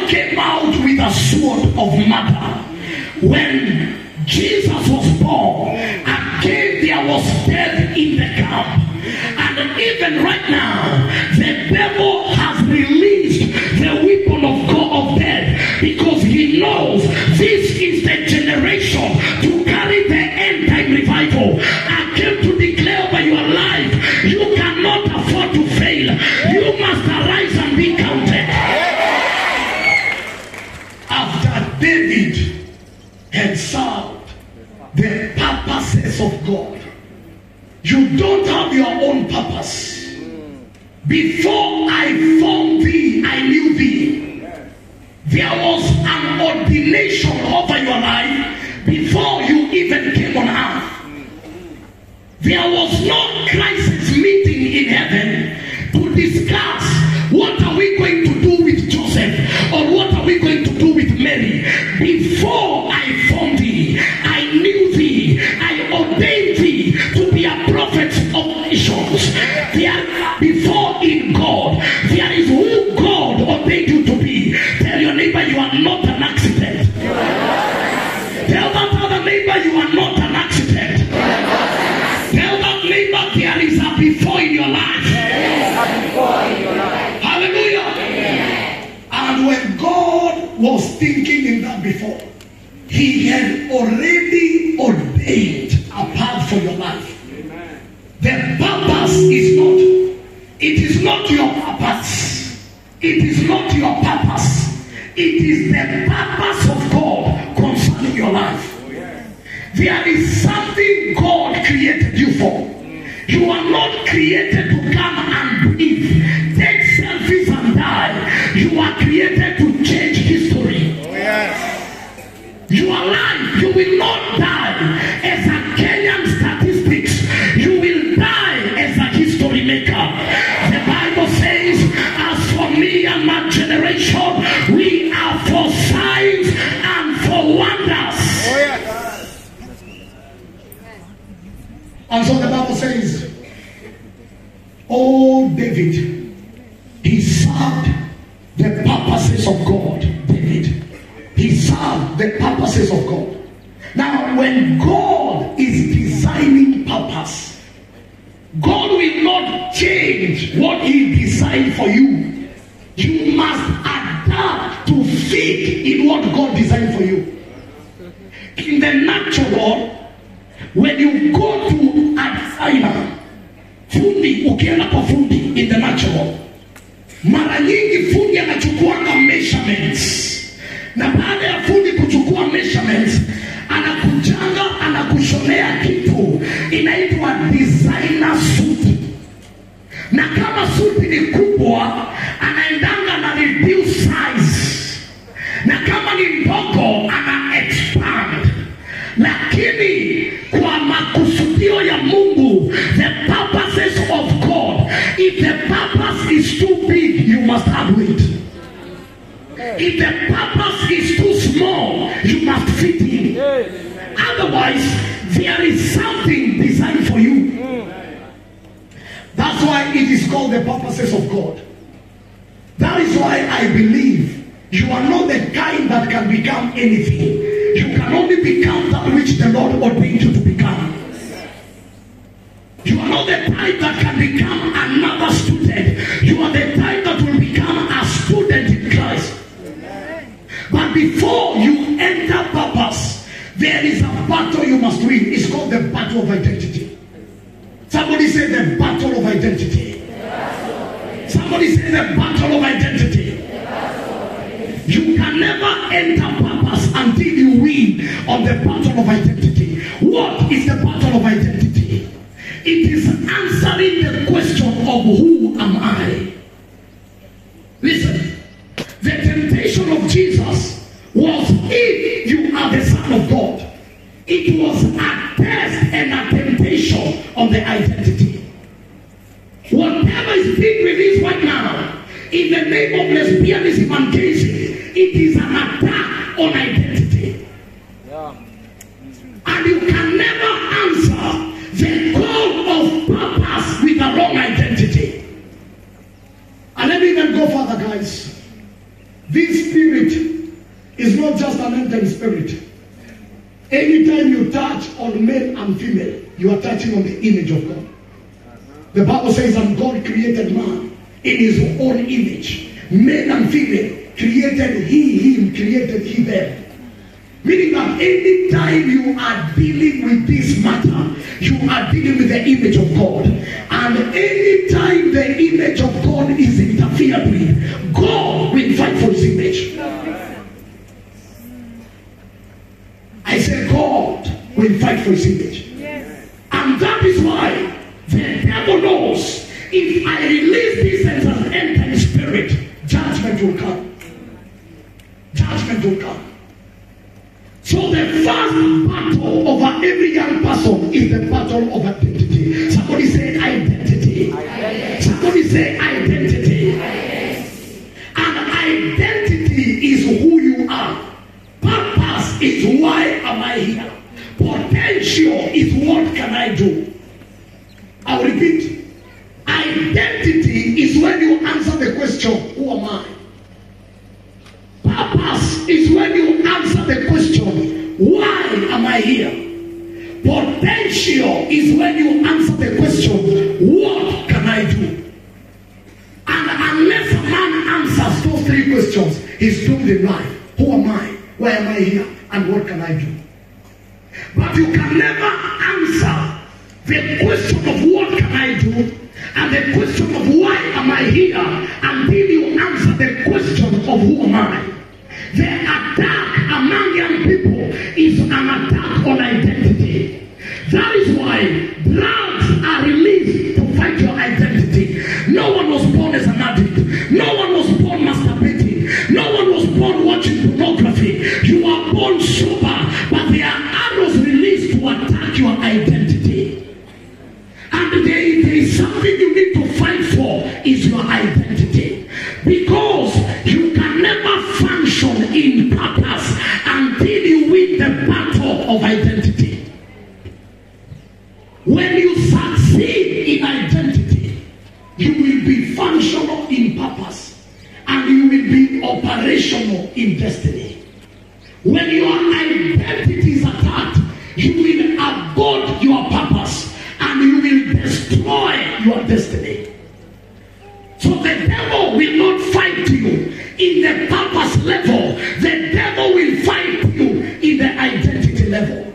never came out with a sword of murder. When Jesus was born, again there was death in the camp. And even right now, the devil has released the weapon of God of death, because he knows this is the generation to carry the end time revival. I came to declare over your life, you cannot afford to fail. You must arise and be counted. After David had served the purposes of God, you don't have your own purpose. Before I formed thee, I knew thee. There was an ordination over your life before you even came on earth. There was no crisis meeting in heaven to discuss what are we going to do with Joseph or what are we going to do with Mary. Before I formed thee, I knew thee. I ordained thee to be a prophet of nations. Before in God, there is who God ordained you to be. Tell your neighbor you are not an accident. Tell that other neighbor you are not an accident. Tell that neighbor there is a before in your life. Hallelujah. And when God was thinking in that before, he had already ordained a path for your life. The purpose is not, it is not your purpose. It is not your purpose. It is the purpose of God concerning your life. There is something God created you for. You are not created to come and breathe, take selfies and die. You are created to change history. You are alive. You will not die as a Kenyan statistics. You will die as a history maker. The Bible says, as for me and my generation, we are for signs and for wonders. And so the Bible says, oh David, he served the purposes of God. David, he served the purposes of God. Now when God is designing purpose, God will not change what he designed for you. You must adapt to fit in what God designed for you. In the natural world, when you go to a designer, fundi, ukienda kwa fundi in the natural, mara nyingi fundi anachukuanga measurements. Na baada ya fundi kuchukua measurements, anakujanga, anakushonea kitu inaitwa designer suit. Na kama suit ni kubwa, anaendanga na reduce size. Na kama ni ndogo, ana expand. Lakini kwa makusudio ya Mungu, the purposes of God, if the purpose is too big, you must have it. If the purpose is too small, you must fit in. Otherwise, there is something designed for you. That's why it is called the purposes of God. That is why I believe you are not the kind that can become anything. You can only become that which the Lord ordained you to become. You are not the type that can become another student. You are the type that will become a student in Christ. But before you enter purpose, there is a battle you must win. It's called the battle of identity. Somebody say the battle of identity. Somebody say the battle of identity. You can never enter purpose until you win on the battle of identity. What is the battle of identity? It is answering the question of who am I? Listen, the temptation of Jesus was, if you are the Son of God. It was a test and a temptation on the identity. Whatever is being released right now in the name of lesbianism and gayism, it is an attack on identity. And you can never answer the call of purpose with the wrong identity. And let me even go further, guys. This spirit about male and female, you are touching on the image of God. The Bible says, and God created man in his own image. Male and female, created he, him, created he, them. Meaning that any time you are dealing with this matter, you are dealing with the image of God. And any time the image of God is interfered with, God will fight for his image. I say God will fight for his image. And that is why the devil knows, if I release this as an end-time spirit, judgment will come. Judgment will come. So the first battle over every young person is the battle of identity. Somebody say identity. Somebody say identity. And identity is who you are. Purpose is why am I here. Potential is what can I do. I'll repeat. Identity is when you answer the question, who am I? Purpose is when you answer the question, why am I here? Potential is when you answer the question, what can I do? And unless a man answers those three questions, he's doomed in life. Who am I? Why am I here? And what can I do? But you can never answer the question of what can I do and the question of why am I here until you answer the question of who am I. The attack among young people is an attack on identity. That is why drugs are released to fight your identity. No one was born as an addict. No one was born masturbating. No one was born watching pornography. You are born sober, but there are arrows released to attack your identity. And there is something you need to fight for, is your identity. Because you can never function in purpose until you win the battle of identity. When you succeed in identity, you will be functional in purpose and you will be operational in destiny. When your identity is attacked, you will abort your purpose and you will destroy your destiny. So the devil will not fight you in the purpose level. The devil will fight you in the identity level.